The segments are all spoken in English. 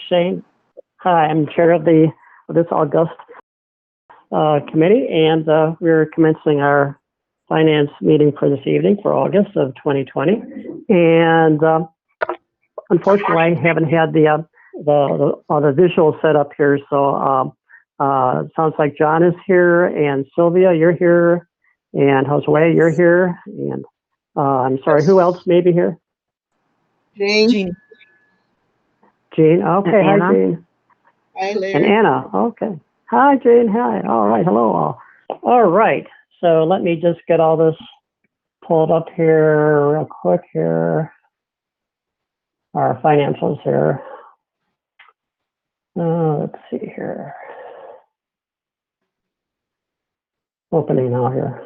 Shane. Hi, I'm chair of this August committee, and we're commencing our finance meeting for this evening for August of 2020. And unfortunately, I haven't had the visual set up here, so it sounds like John is here, and Sylvia, you're here, and Josue, you're here, and I'm sorry, who else may be here? Jean. Jean, okay, hi Jean. Hi, Larry. And Anna, okay. Hi Jean, hi, all right, hello all. All right, so let me just get all this pulled up here real quick here. Our financials here. Let's see here. Opening now here.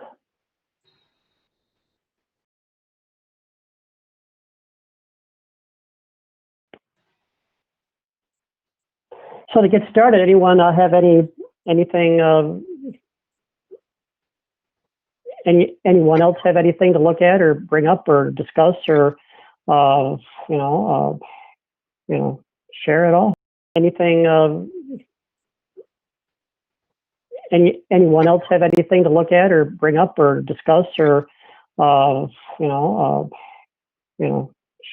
So to get started, anyone have anything? Anyone else have anything to look at or bring up or discuss or share at all? Anything? Anyone else have anything to look at or bring up or discuss or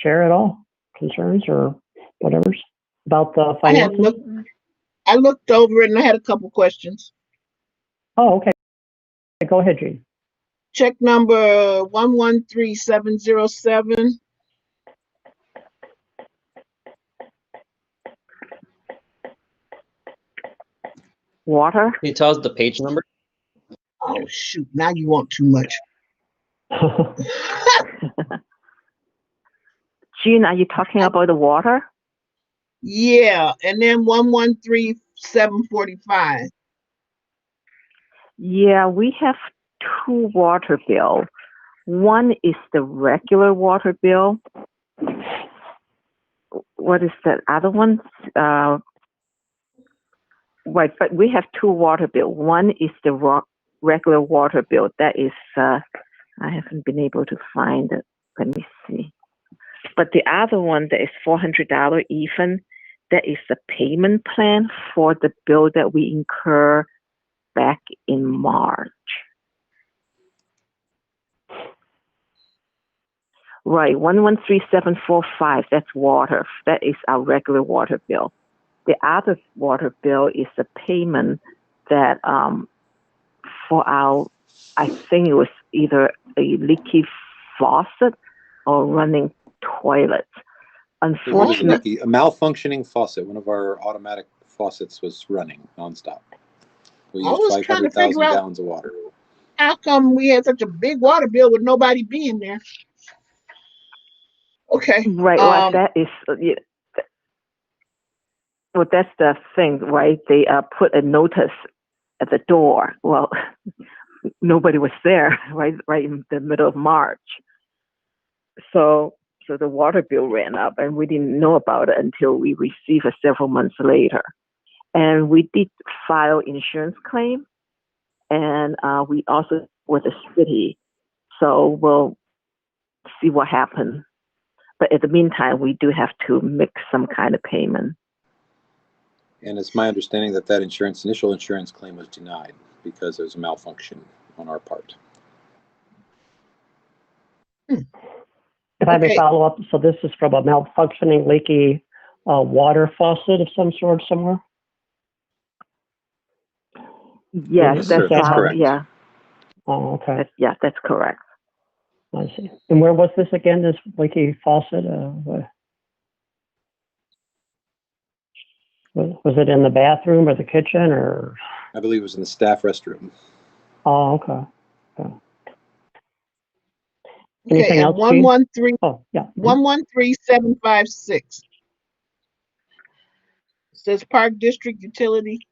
share at all? Concerns or whatever about the finances? I looked over it and I had a couple questions. Oh, okay. Go ahead, Jean. Check number 113707. Water. Can you tell us the page number? Oh shoot! Now you want too much. Jean, are you talking about the water? Yeah, and then 113745. Yeah, we have two water bills. One is the regular water bill. What is that other one? Right, but we have two water bills. One is the regular water bill. That is, I haven't been able to find it. Let me see. But the other one that is $400 even, that is the payment plan for the bill that we incur back in March. Right, 113745, that's water. That is our regular water bill. The other water bill is the payment that for our, I think it was either a leaky faucet or running toilets. Unfortunately, a malfunctioning faucet. One of our automatic faucets was running nonstop. We used 500,000 gallons of water. How come we had such a big water bill with nobody being there? Okay. Right. Well, that is. Well, that's the thing, right? They put a notice at the door. Well, nobody was there, right in the middle of March. So the water bill ran up, and we didn't know about it until we received it several months later. And we did file insurance claim, and we also with the city. So we'll see what happens. But in the meantime, we do have to make some kind of payment. And it's my understanding that initial insurance claim was denied because there was a malfunction on our part. If I may follow up, so this is from a malfunctioning, leaky water faucet of some sort somewhere? Yes, that's correct. Yeah. Oh, okay. That's correct. I see. And where was this again, this leaky faucet? Was it in the bathroom or the kitchen or? I believe it was in the staff restroom. Oh, okay. Anything else? 113. Oh, yeah. 113756. Says Park District Utility.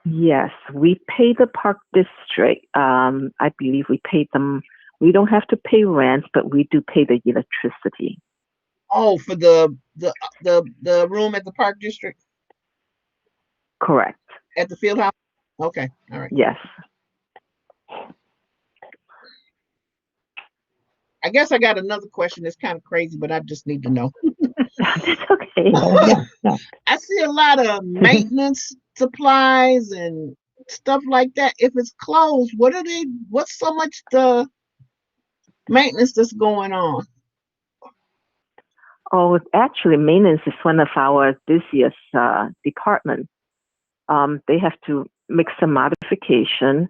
Yes, we pay the Park District. I believe we pay them. We don't have to pay rent, but we do pay the electricity. Oh, for the room at the Park District? Correct. At the field house? Okay, all right. Yes. I guess I got another question that's kind of crazy, but I just need to know. That's okay. Well, yeah, yeah. I see a lot of maintenance supplies and stuff like that. If it's closed, what's so much the maintenance that's going on? Oh, actually, maintenance is one of our busiest department. They have to make some modification,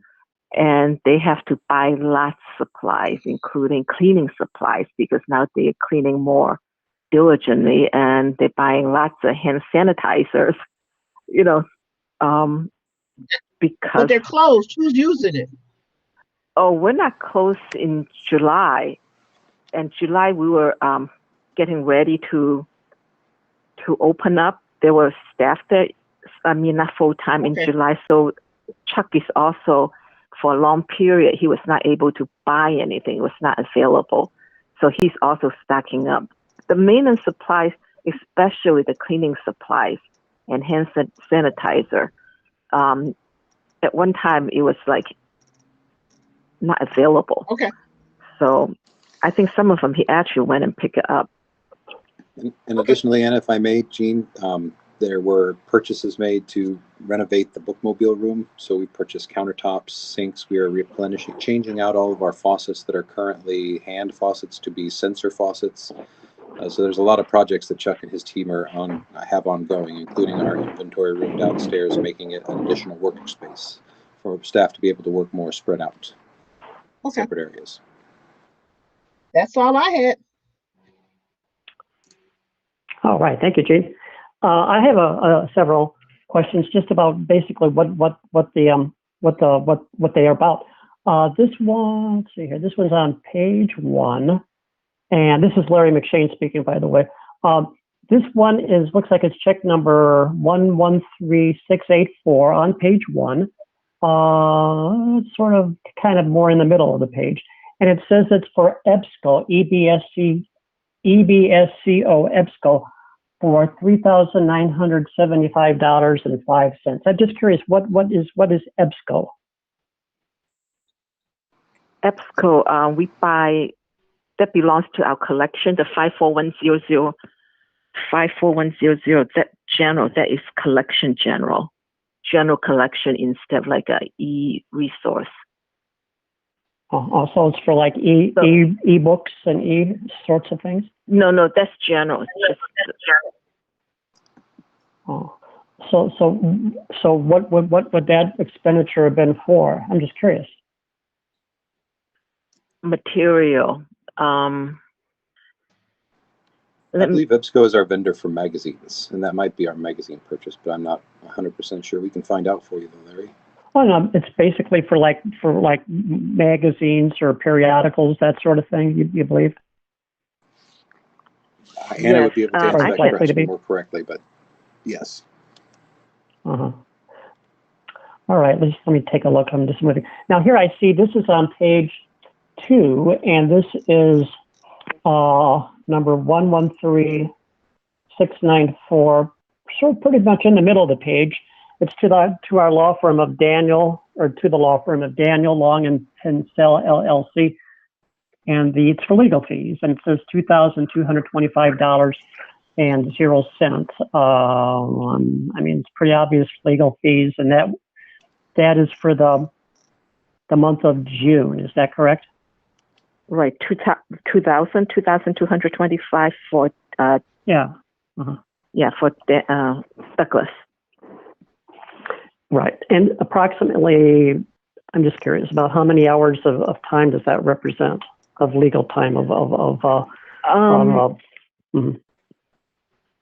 and they have to buy lots of supplies, including cleaning supplies, because now they're cleaning more diligently, and they're buying lots of hand sanitizers. You know, But because they're closed. Who's using it? we're not closed in July. And July we were getting ready to open up. There were staff there, I mean, not full time in Okay. July. So Chuck is also, for a long period, he was not able to buy anything. It was not available. So he's also stocking up. The maintenance supplies, especially the cleaning supplies and hand sanitizer, at one time it was like not available. Okay. So I think some of them he actually went and picked it up. And additionally, and if I may, Jean, there were purchases made to renovate the bookmobile room. So we purchased countertops, sinks. We are replenishing, changing out all of our faucets that are currently hand faucets to be sensor faucets. So there's a lot of projects that Chuck and his team have ongoing, including our inventory room downstairs, making it an additional workspace for staff to be able to work more spread out in Okay. separate areas. That's all I had. All right, thank you, Gene. I have several questions just about basically what they are about. This one, let's see here. This one's on page 1, and this is Larry McShane speaking, by the way. This one looks like it's check number 113684 on page 1. It's sort of kind of more in the middle of the page, and it says it's for EBSCO, EBSCO EBSCO for $3,975.05. I'm just curious, what is EBSCO? EBSCO, we buy, that belongs to our collection, the 54100, that general, that is collection general collection instead of like a e-resource. Also, it's for like e-books and sorts of things? No, that's general. Oh, so what would that expenditure have been for? I'm just curious. Material. I believe EBSCO is our vendor for magazines, and that might be our magazine purchase, but I'm not 100% sure. We can find out for you, though, Larry. Oh no, it's basically for like magazines or periodicals, that sort of thing. You believe? Anna would be able to answer that question more correctly, but yes. All right, let me take a look. I'm just moving. Now here I see this is on page 2, and this is number 113694. So pretty much in the middle of the page. It's to the law firm of Daniel Long and Pensel LLC, and it's for legal fees, and it says $2,225.00. I mean, it's pretty obvious legal fees, and that is for the month of June. Is that correct? Right, 2,225 for yeah, for Douglas. Right, and approximately, I'm just curious about how many hours of time does that represent of legal time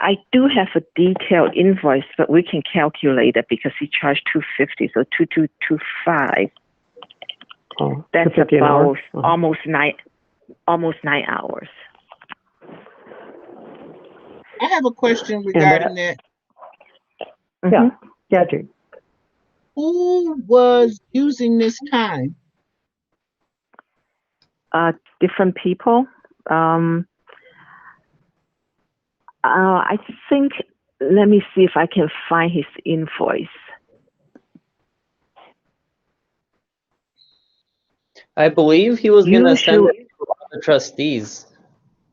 I do have a detailed invoice, but we can calculate it because he charged $250, so 2,225. That's about almost 9 hours. I have a question regarding that. Yeah, Jane. Who was using this time? Different people. I think, let me see if I can find his invoice. I believe he was going to send it to the trustees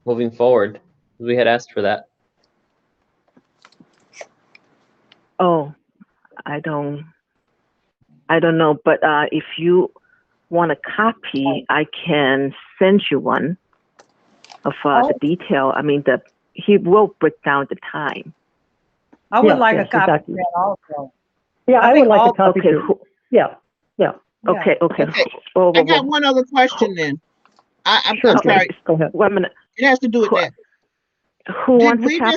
moving forward. We had asked for that. Oh, I don't know, but if you want a copy, I can send you one of the detail. I mean, he will break down the time. I would Yes, like yes, a copy exactly. of that also. Yeah, I would think like all- a copy Okay. too. Yeah. Yeah. Okay. Okay. I got one other question then. I'm Sure, sorry. Go ahead. 1 minute. It has to do with that. Who Did wants a we copy?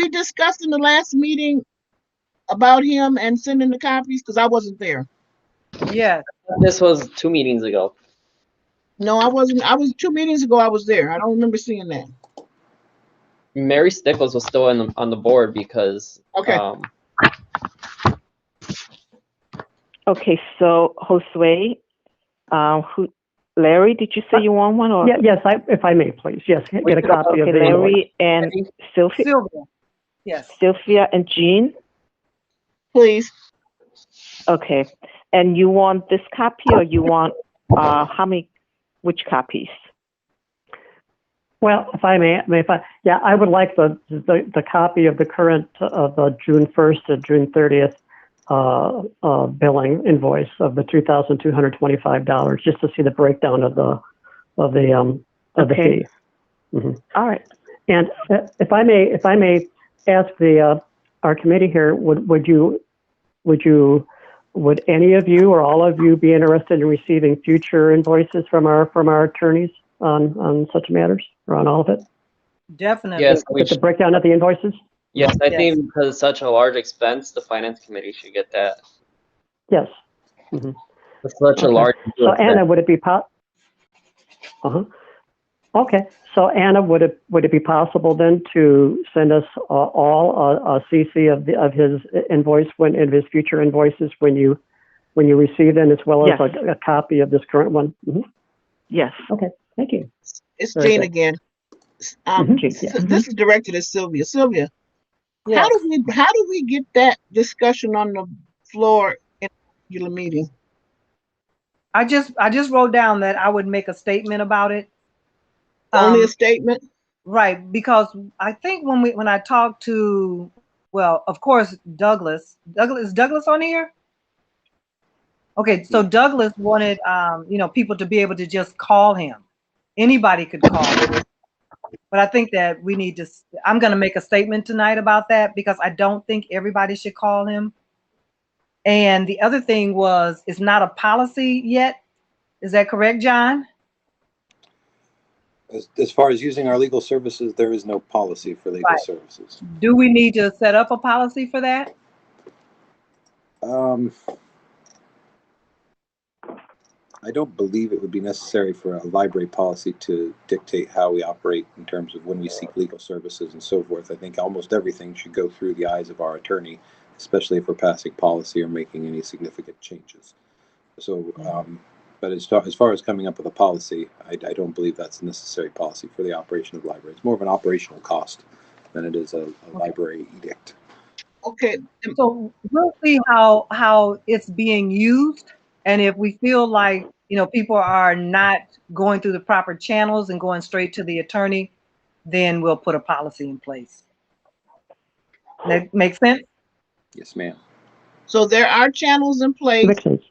discuss in the last meeting about him and sending the copies? Because I wasn't there. Yes. This was 2 meetings ago. No, I wasn't. I was 2 meetings ago. I was there. I don't remember seeing that. Mary Stickles was still on the board because Okay. Okay, so Josue, Larry, did you say you want one? Or? Yeah, yes, if I may, please. Yes, get a copy of Okay, the invoice. Larry and Sylvia, Sylvia. Yes. Sylvia and Jean. Please. Okay, and you want this copy, or you want which copies? Well, if I may, I would like the copy of the current of the June 1st to June 30th billing invoice of the $2,225, just to see the breakdown of the fee. Mm-hmm. All right. And if I may ask our committee here, would any of you or all of you be interested in receiving future invoices from our attorneys on such matters, or on all of it? Definitely. Yes, With the breakdown of the invoices? yes, I Yes. think because it's such a large expense, the finance committee should get that. Yes. Mm-hmm. It's such a Okay. large So expense. Anna, would it be Okay. So Anna, would it be possible then to send us all a CC of his invoice of his future invoices when you receive them, as well as Yes. a copy of this current one? Mm-hmm. Yes. Okay. Thank you. It's Very Jean good. again. Mhm. This is directed at Sylvia. Sylvia, Yes. how do we get that discussion on the floor in a regular meeting? I just wrote down that I would make a statement about it. Only a statement? Right, because I think when I talked to, well, of course, Douglas is Douglas on here? Okay, so Douglas wanted people to be able to just call him. Anybody could call him. But I think that we need to, I'm going to make a statement tonight about that, because I don't think everybody should call him. And the other thing was, it's not a policy yet. Is that correct, John? As far as using our legal services, there is no policy for legal Right. services. Do we need to set up a policy for that? I don't believe it would be necessary for a library policy to dictate how we operate in terms of when we seek legal services and so forth. I think almost everything should go through the eyes of our attorney, especially if we're passing policy or making any significant changes. So, but as far as coming up with a policy, I don't believe that's a necessary policy for the operation of libraries. It's more of an operational cost than it is a library edict. Okay. So we'll see how it's being used, and if we feel like people are not going through the proper channels and going straight to the attorney, then we'll put a policy in place. That makes sense? Yes, ma'am. So there are channels in place. Makes sense.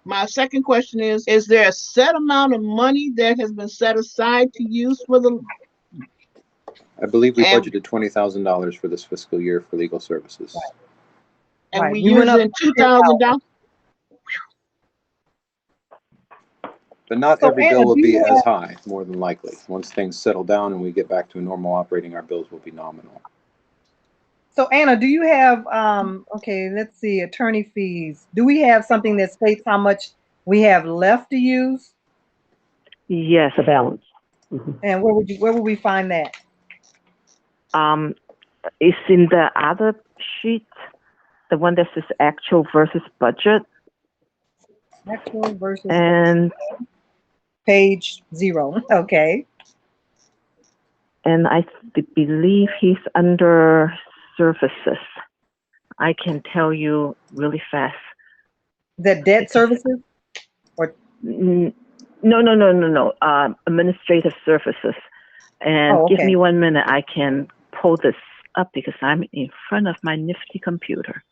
My second question is there a set amount of money that has been set aside to use for the? I believe we And- budgeted $20,000 for this fiscal year for legal services. And Right. we We went up using $2,000? But not So, every Anna, bill will do be you as high, more than likely. Once things settle down and we get back to a normal operating, our bills will be nominal. So Anna, do you have, okay, let's see, attorney fees. Do we have something that states how much we have left to use? Yes. The balance. Mm-hmm. And where would we find that? It's in the other sheet, the one that says actual versus budget. Actual versus And page 0. Okay. and I believe he's under services. I can tell you really fast. The debt services? Or No. Administrative services. And Oh, give okay. me 1 minute. I can pull this up because I'm in front of my nifty computer.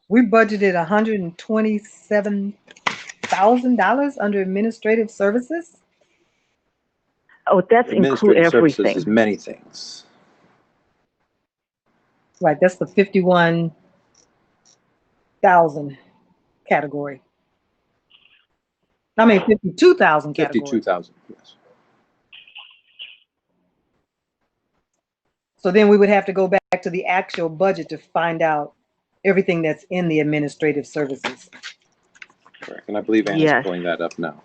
We budgeted $127,000 under administrative services. Oh, that's include Administrative services is everything. many things. Right, that's the 51,000 category. I mean, 52,000 category. 52,000, yes. So then we would have to go back to the actual budget to find out everything that's in the administrative services. Correct. And I believe Anna's Yes. pulling that up now.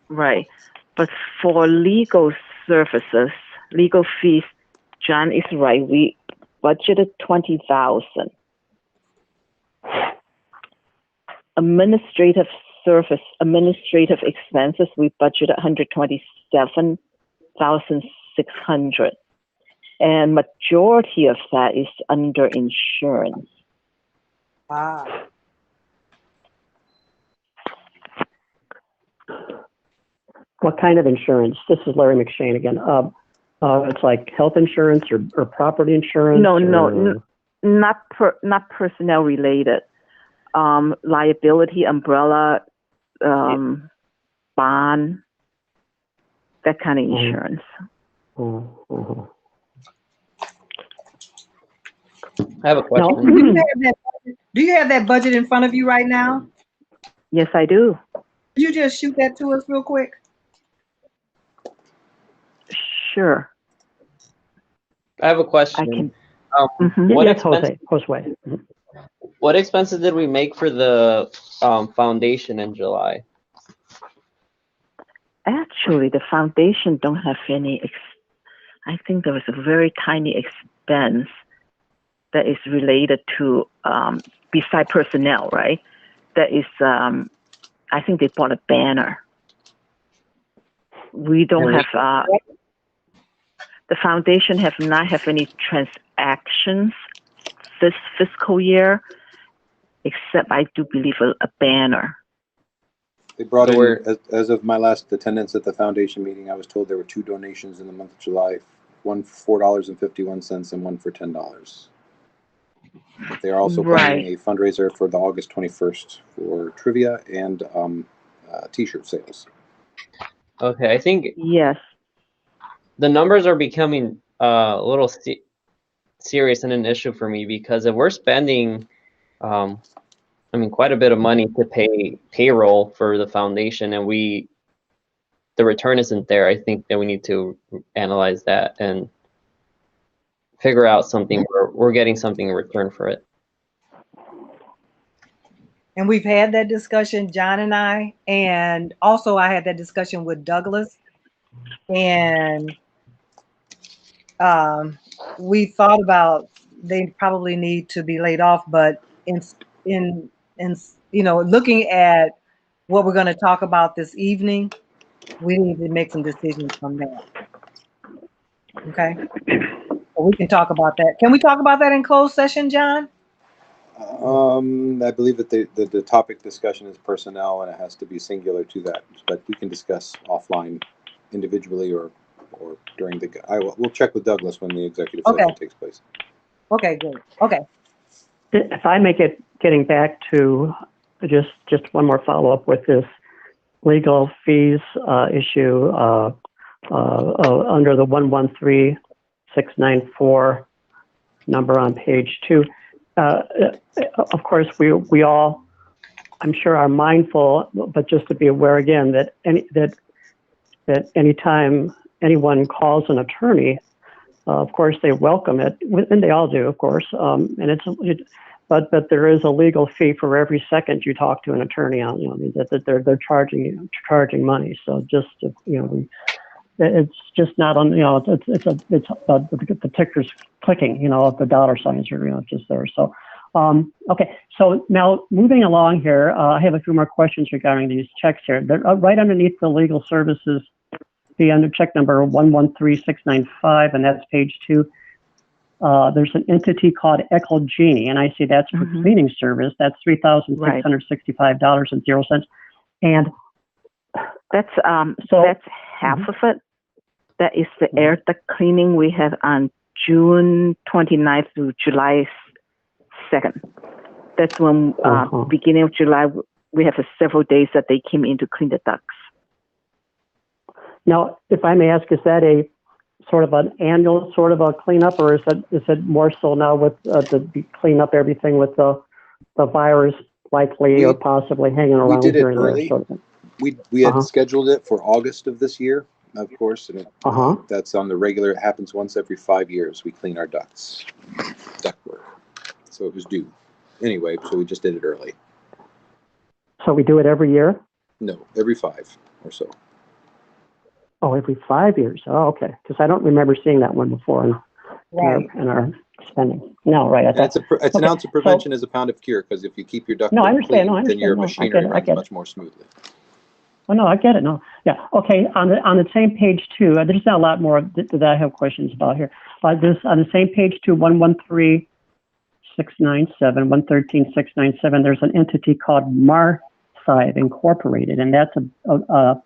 Right. But for legal services, legal fees, John is right. We budgeted 20,000. Administrative expenses, we budgeted 127,600. And majority of that is under insurance. Ah. What kind of insurance? This is Larry McShane again. It's like health insurance or property insurance? No, or... not personnel related. Liability, umbrella, bond, that kind of insurance. Mm-hmm. I have a question. No. Do you have that budget in front of you right now? Yes, I do. Could you just shoot that to us real quick? Sure. I have a question. I can. What Yes, expense- Josue. Mhm. What expenses did we make for the foundation in July? Actually, the foundation don't have any. I think there was a very tiny expense that is related to beside personnel, right? That is, I think they bought a banner. We don't have. The foundation have not have any transactions this fiscal year, except I do believe a banner. They brought So in, as of my last attendance at the foundation meeting, I was told there were 2 donations in the month of July, one for $4.51 and one for $10. They are also planning a fundraiser for the August 21st for trivia and t-shirt sales. Okay, I think Yes. the numbers are becoming a little serious and an issue for me, because if we're spending, quite a bit of money to pay payroll for the foundation, and the return isn't there, I think that we need to analyze that and figure out something where we're getting something in return for it. And we've had that discussion, John and I, and also I had that discussion with Douglas, and we thought about they probably need to be laid off, but in looking at what we're going to talk about this evening, we need to make some decisions from that. Okay, so we can talk about that. Can we talk about that in closed session, John? I believe that the topic discussion is personnel, and it has to be singular to that. But we can discuss offline, individually, or during the. We'll check with Douglas when the executive session takes place. Okay, good. Okay. If I make it, getting back to just one more follow up with this legal fees issue under the 113694 number on page 2. Of course, we all, I'm sure, are mindful, but just to be aware again that anytime anyone calls an attorney, of course they welcome it, and they all do, of course. But there is a legal fee for every second you talk to an attorney on. That they're charging money. So just it's just not on. It's the ticker's clicking. The dollar signs are just there. So okay. So now moving along here, I have a few more questions regarding these checks here. They're right underneath the legal services fee under check number 113695, and that's page 2. There's an entity called Ecology, and I see that's for cleaning service. That's $3,665.0, and that's half of it. That is the air duct cleaning we have on June 29th through July 2nd. That's when, beginning of July, we have several days that they came in to clean the ducts. Now, if I may ask, is that a sort of an annual sort of a cleanup, or is it more so now with to clean up everything with the virus likely or possibly hanging around we did here it and there? early. Sort of thing? We had scheduled it for August of this year, of course, and that's on the regular. It happens once every 5 years. We clean our ducts, ductwork. So it was due. Anyway, so we just did it early. So we do it every year? No, every 5 or so. Oh, every 5 years. Oh, okay. Because I don't remember seeing that one before in our spending. No, right. It's an ounce of prevention as a pound of cure, because if you keep your ductwork clean, then your machinery runs much more smoothly. Oh, no, I get it. No, yeah. Okay. On the same page too, there's not a lot more that I have questions about here. But this on the same page too, 113697, 113697. There's an entity called Marsive Incorporated, and that's a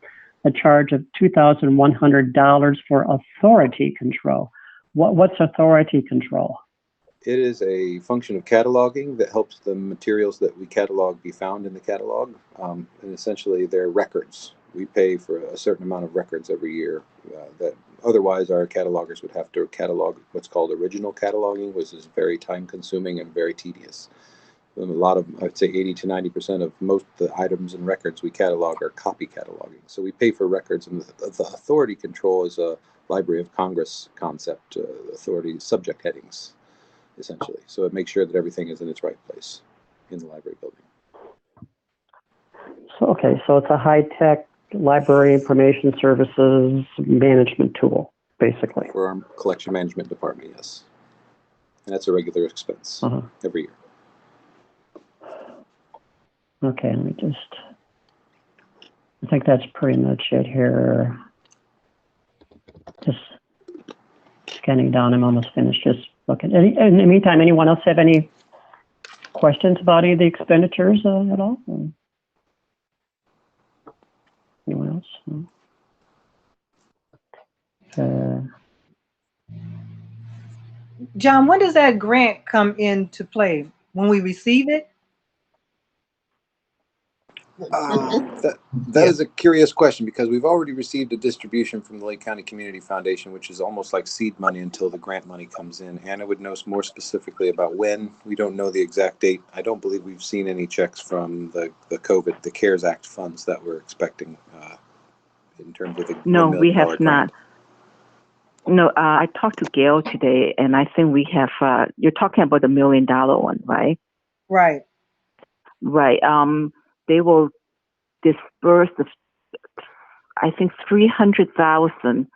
charge of $2,100 for authority control. What's authority control? It is a function of cataloging that helps the materials that we catalog be found in the catalog. And essentially, they're records. We pay for a certain amount of records every year that otherwise our catalogers would have to catalog what's called original cataloging, which is very time consuming and very tedious. A lot of, I'd say 80 to 90% of most of the items and records we catalog are copy cataloging. So we pay for records, and the authority control is a Library of Congress concept, authority subject headings, essentially. So it makes sure that everything is in its right place in the library building. So, okay, so it's a high-tech library information services management tool, basically. For our collection management department, yes. And that's a regular expense every year. Okay, let me I think that's pretty much it here. Just scanning down, I'm almost finished. Just looking. In the meantime, anyone else have any questions about any of the expenditures at all? Anyone else? John, when does that grant come into play? When we receive it? That is a curious question, because we've already received a distribution from the Lake County Community Foundation, which is almost like seed money until the grant money comes in. Anna would know more specifically about when. We don't know the exact date. I don't believe we've seen any checks from the CARES Act funds that we're expecting in terms of the No, $1 million we have grant. not. No, I talked to Gail today, and I think we have, you're talking about the $1 million one, right? Right. Right. They will disperse, I think 300,000.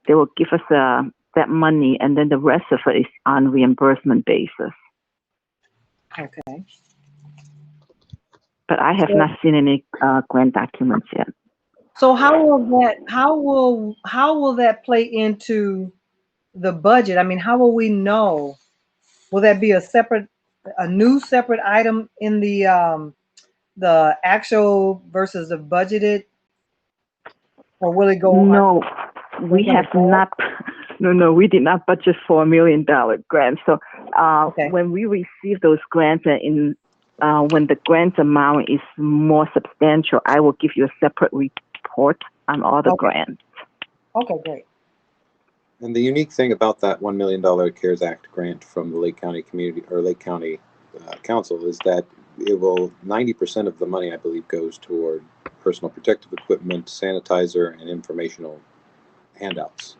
They will give us that money, and then the rest of it is on reimbursement basis. Okay. But I have not seen any grant documents yet. So how will that play into the budget? I mean, how will we know? Will that be a new separate item in the actual versus the budgeted, or will it go? No, we have not. No, we did not budget for $1 million grant. So when we receive those grants, when the grant amount is more substantial, I will give you a separate report on all the grants. Okay, great. And the unique thing about that $1 million CARES Act grant from the Lake County Community or Lake County Council is that 90% of the money, I believe, goes toward personal protective equipment, sanitizer, and informational handouts.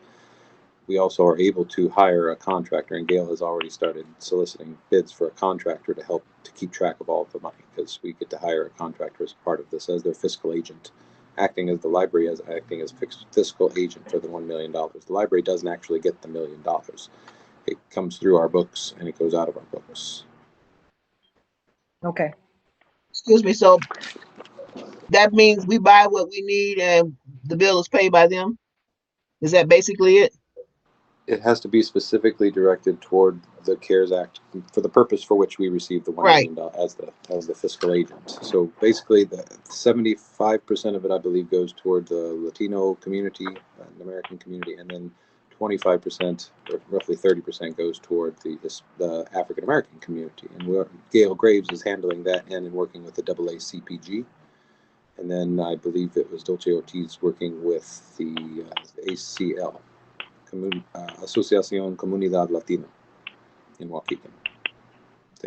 We also are able to hire a contractor, and Gail has already started soliciting bids for a contractor to help to keep track of all of the money, because we get to hire a contractor as part of this as their fiscal agent, acting as the library as acting as fiscal agent for the $1 million. The library doesn't actually get the $1 million. It comes through our books and it goes out of our books. Okay. Excuse me. So that means we buy what we need and the bill is paid by them? Is that basically it? It has to be specifically directed toward the CARES Act for the purpose for which we received the $1 Right. million as the fiscal agent. So basically, the 75% of it, I believe, goes toward the Latino community, the American community, and then 25%, or roughly 30%, goes toward the African American community. And Gail Graves is handling that and working with the AACPG. And then I believe it was Dolce Ortiz working with the ACL. Asociación Comunidad Latina in Waukegan.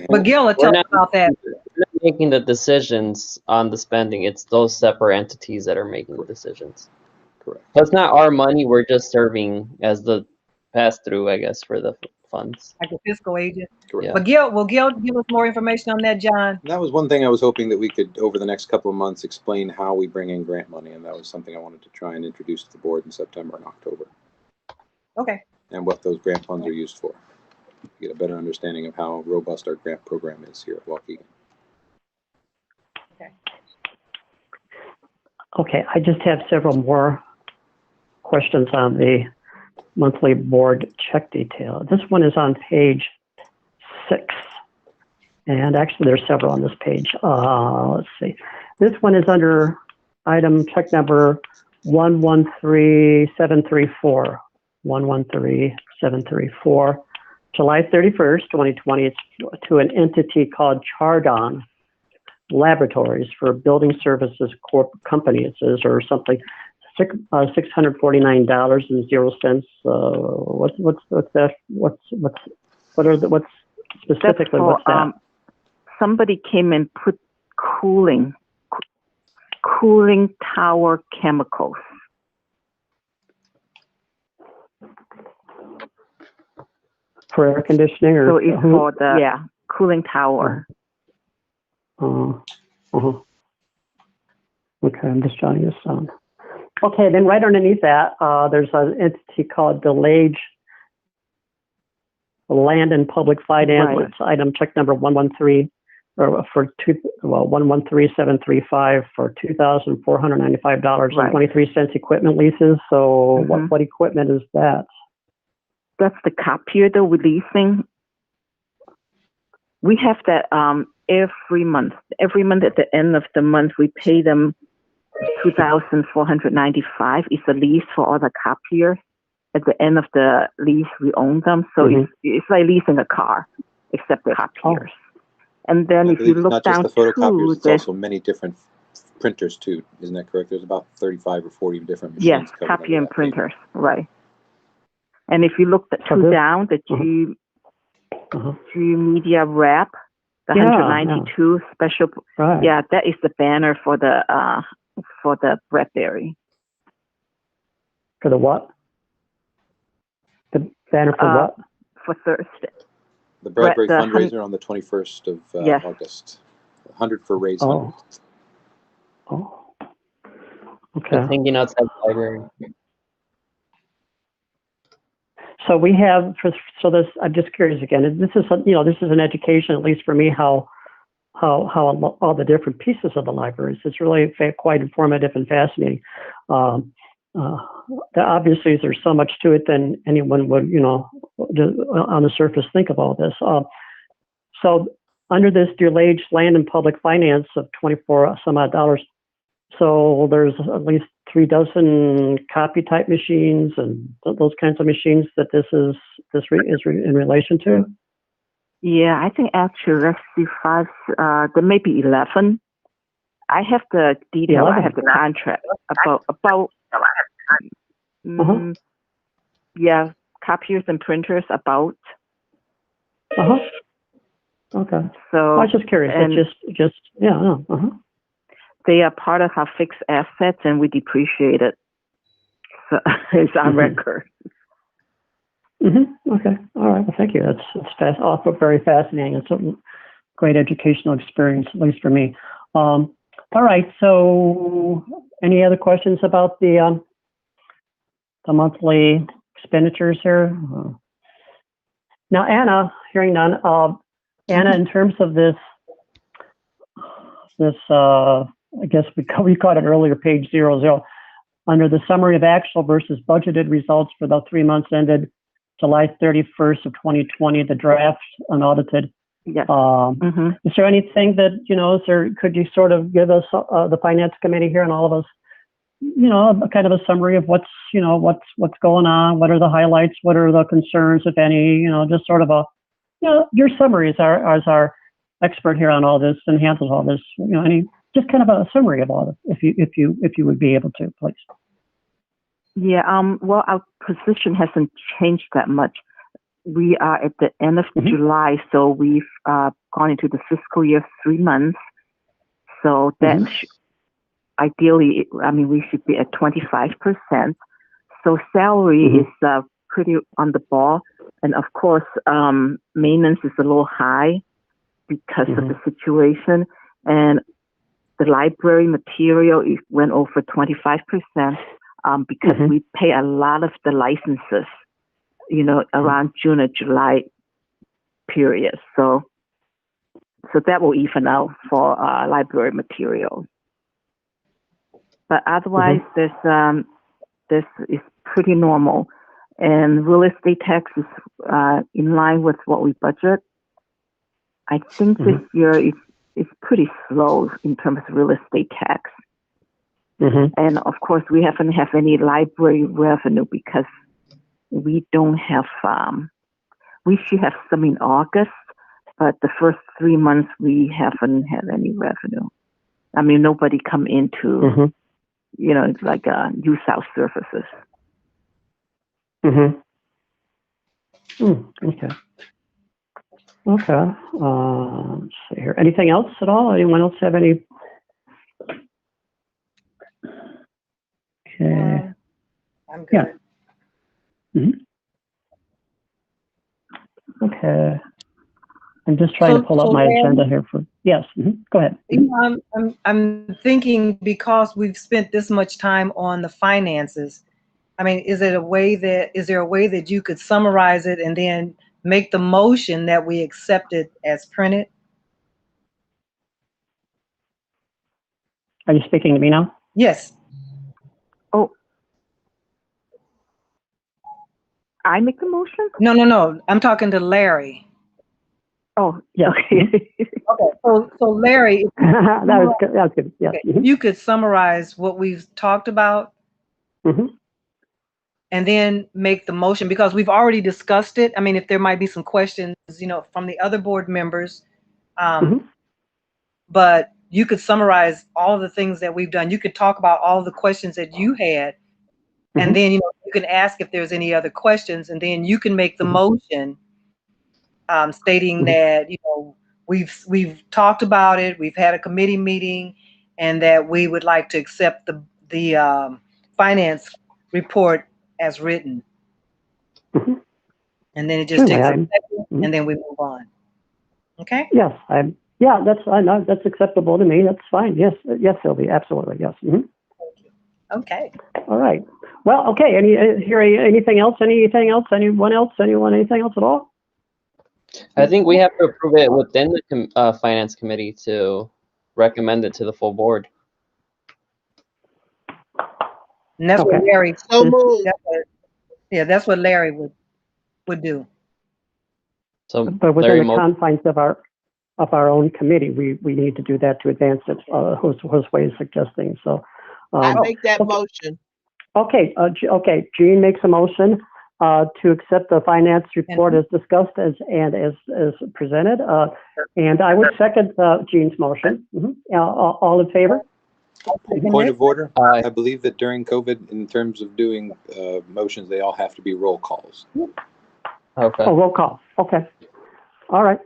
But Gil will tell us about that. We're not making the decisions on the spending. It's those separate entities that are making the decisions. Correct. So it's not our money. We're just serving as the pass-through, I guess, for the funds. Like a fiscal agent. Correct. Yeah. But will Gil give us more information on that, John? And that was one thing I was hoping that we could, over the next couple of months, explain how we bring in grant money, and that was something I wanted to try and introduce to the board in September and October. Okay. And what those grant funds are used for. Get a better understanding of how robust our grant program is here at Waukegan. Okay, I just have several more questions on the monthly board check detail. This one is on page 6. And actually there's several on this page. Let's see. This one is under item check number 113734. 113734. July 31st, 2020, it's to an entity called Chardon Laboratories for Building Services Corp Company, it says, or something. $649.00. What's that? What's specifically what's that? Somebody came and put cooling tower chemicals. For air conditioning, or so it's for the cooling tower. Okay, I'm just jotting this down. Okay, then right underneath that, there's an entity called Delage Land and Public Finance. Right. It's item check number 113735 for $2,495.23 equipment leases. So what equipment is that? That's the copier that we're leasing. We have that every month. Every month at the end of the month, we pay them $2,495. It's a lease for all the copiers. At the end of the lease, we own them. So it's like leasing a car, except the copiers. And then if you look down, it's not just the photocopiers, it's also many different printers too. Isn't that correct? There's about 35 or 40 different machines. Yes, copy and printers, right. And if you look down, the G Media Wrap, the 192 special, that is the banner for the Bradbury. For the what? The banner for what? For Thursday. The Bradbury fundraiser on the 21st of August. 100 for Raise 100. Oh. Okay. It's hanging outside the library. So we have this. I'm just curious again. This is an education, at least for me, how all the different pieces of the libraries. It's really quite informative and fascinating. Obviously, there's so much to it than anyone would, on the surface think of all this. So under this Delage Land and Public Finance of $24 some odd, so there's at least 3 dozen copy type machines and those kinds of machines that this is in relation to. Yeah, I think actually let's see 5. There may be 11. I have the detail. 11. I have the contract about. Copiers and printers about. Okay. So I was just curious. They are part of our fixed assets, and we depreciate it. So it's on record. Okay. All right. Well, thank you. That's also very fascinating. It's a great educational experience, at least for me. All right. So, any other questions about the monthly expenditures here? Now, Anna, hearing none. Anna, in terms of this, I guess we caught it earlier, page 00, under the summary of actual versus budgeted results for the 3 months ended July 31st of 2020, the draft unaudited. Yes. Is there anything that, could you sort of give us, the finance committee here and all of us, kind of a summary of what's going on, what are the highlights, what are the concerns, if any, just sort of your summary as our expert here on all this and handles all this, just kind of a summary of all of it, if you would be able to, please. Yeah, well, our position hasn't changed that much. We are at the end of July, so we've gone into the fiscal year 3 months. So that ideally, we should be at 25%. So salary is pretty on the ball. And of course, maintenance is a little high because of the situation. And the library material went over 25% because we pay a lot of the licenses, around June or July period. So that will even out for library material. But otherwise, this is pretty normal. And real estate tax is in line with what we budget. I think this year is pretty slow in terms of real estate tax. And of course, we haven't have any library revenue because we don't have, we should have some in August, but the first 3 months we haven't had any revenue. Nobody come into, like use our services. Okay. Let's see here. Anything else at all? Anyone else have any? Okay. I'm good. Yeah. Okay. I'm just trying to pull up my agenda here for. Yes. Go ahead. I'm thinking, because we've spent this much time on the finances, is there a way that you could summarize it and then make the motion that we accept it as printed? Are you speaking to me now? Yes. Oh, I make the motion? No. I'm talking to Larry. Oh, yeah. Okay. Okay. So Larry, that was good. Yeah. Okay. If you could summarize what we've talked about, and then make the motion, because we've already discussed it. If there might be some questions, from the other board members, but you could summarize all of the things that we've done. You could talk about all the questions that you had, and then, you can ask if there's any other questions, and then you can make the motion, stating that, we've talked about it, we've had a committee meeting, and that we would like to accept the finance report as written. And then it just takes a second, and then we move on. Okay? Yes, that's acceptable to me. That's fine. Yes, Sylvia, absolutely. Yes. Okay. All right. Well, okay. Anything else? Anything else? Anyone else? Anything else at all? I think we have to approve it within the finance committee to recommend it to the full board. And that's what Larry. So moved. That's what Larry would do. So, but within the confines of our own committee, we need to do that to advance it. Josue is suggesting. So I make that motion. Okay. Jean makes a motion to accept the finance report as discussed as presented, and I would second Jean's motion. All in favor? Point of order. Aye. I believe that during COVID, in terms of doing motions, they all have to be roll calls. Okay. Oh, roll call. Okay. All right.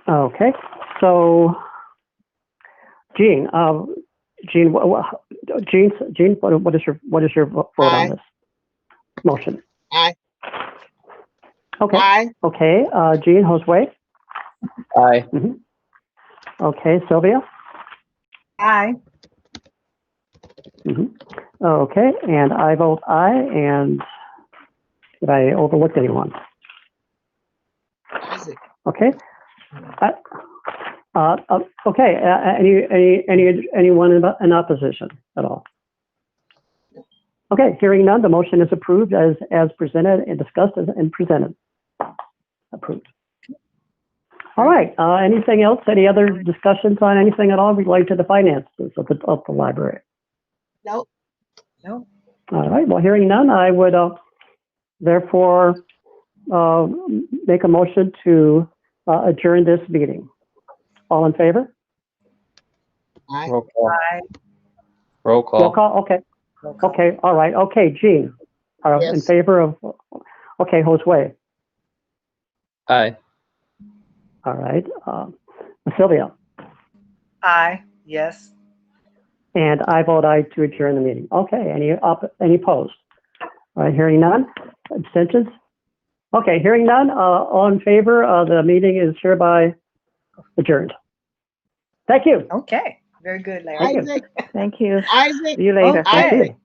Okay. So, Jean, what is your vote on this motion? Aye. Okay. Aye. Okay. Jean, Josue? Aye. Okay. Sylvia? Aye. Okay. And I vote aye. And did I overlook anyone? Isaac. Okay. Okay. Anyone in opposition at all? Okay, hearing none, the motion is approved as presented and discussed and presented. Approved. All right, anything else? Any other discussions on anything at all related to the finances of the library? Nope. No. All right, well, hearing none, I would therefore make a motion to adjourn this meeting. All in favor? Aye. Roll call. Aye. Roll call. Roll call, okay. Roll call. Okay, all right, okay, Jean, in Yes. favor of, okay, Josue, Aye. all right, Sylvia, Aye. Yes. and I vote aye to adjourn the meeting. Okay, any opposed? All right, hearing none, abstentions? Okay, hearing none, all in favor, the meeting is hereby adjourned. Thank you. Okay. Very good, Larry. Thank you. Isaac, Thank you. Isaac, See you later. Okay. Isaac.